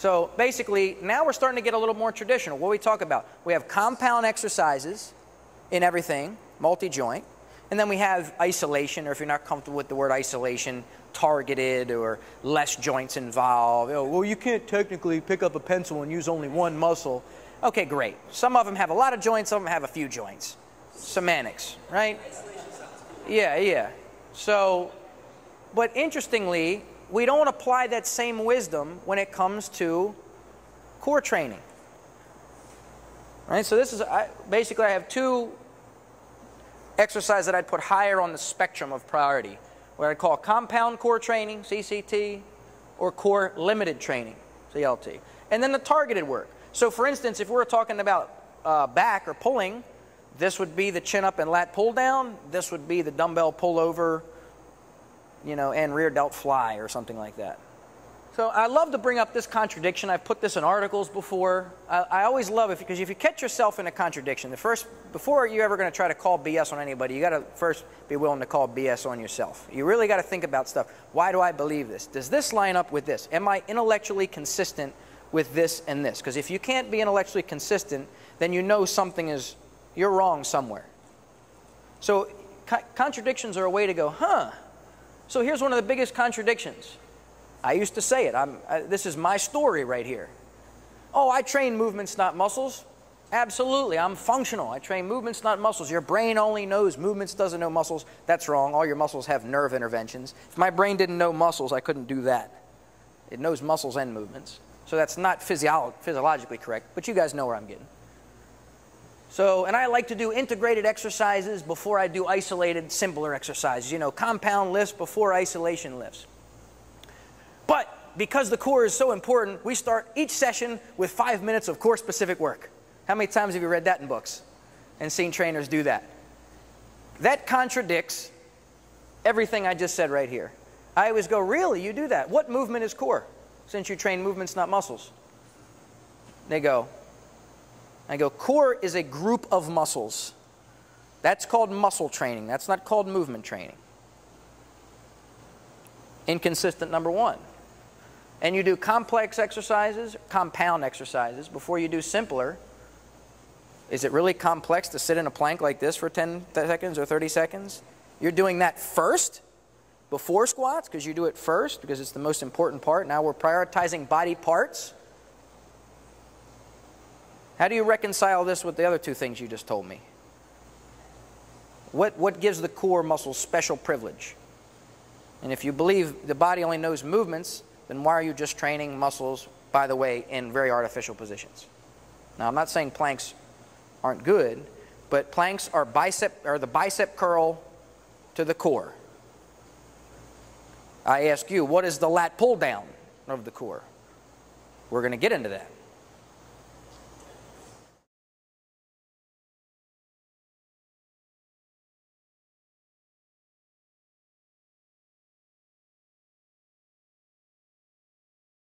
So basically, now we're starting to get a little more traditional. What do we talk about? We have compound exercises in everything, multi-joint. And then we have isolation, or if you're not comfortable with the word isolation, targeted or less joints involved. Oh, well, you can't technically pick up a pencil and use only one muscle. Okay, great. Some of them have a lot of joints, some of them have a few joints. Semantics, right? Yeah. So, but interestingly, we don't apply that same wisdom when it comes to core training. Right? So this is, basically I have two exercises that I'd put higher on the spectrum of priority. What I'd call compound core training, CCT, or core limited training, CLT. And then the targeted work. So for instance, if we're talking about back or pulling, this would be the chin up and lat pull down. This would be the dumbbell pull over, you know, and rear delt fly or something like that. So I love to bring up this contradiction. I've put this in articles before. I always love it because if you catch yourself in a contradiction, before you're ever going to try to call BS on anybody, you got to first be willing to call BS on yourself. You really got to think about stuff. Why do I believe this? Does this line up with this? Am I intellectually consistent with this and this? Because if you can't be intellectually consistent, then you know you're wrong somewhere. So contradictions are a way to go, huh? So here's one of the biggest contradictions. I used to say it. This is my story right here. Oh, I train movements, not muscles. Absolutely, I'm functional. I train movements, not muscles. Your brain only knows movements, doesn't know muscles. That's wrong. All your muscles have nerve interventions. If my brain didn't know muscles, I couldn't do that. It knows muscles and movements. So that's not physiologically correct, but you guys know where I'm getting. So, and I like to do integrated exercises before I do isolated, simpler exercises. You know, compound lifts before isolation lifts. But because the core is so important, we start each session with 5 minutes of core-specific work. How many times have you read that in books and seen trainers do that? That contradicts everything I just said right here. I always go, really, you do that? What movement is core, since you train movements, not muscles? I go, core is a group of muscles. That's called muscle training. That's not called movement training. Inconsistent number one. And you do complex exercises, compound exercises, before you do simpler. Is it really complex to sit in a plank like this for 10 seconds or 30 seconds? You're doing that first, before squats, because you do it first, because it's the most important part. Now we're prioritizing body parts. How do you reconcile this with the other two things you just told me? What gives the core muscles special privilege? And if you believe the body only knows movements, then why are you just training muscles, by the way, in very artificial positions? Now, I'm not saying planks aren't good, but planks are the bicep curl to the core. I ask you, what is the lat pull down of the core? We're going to get into that.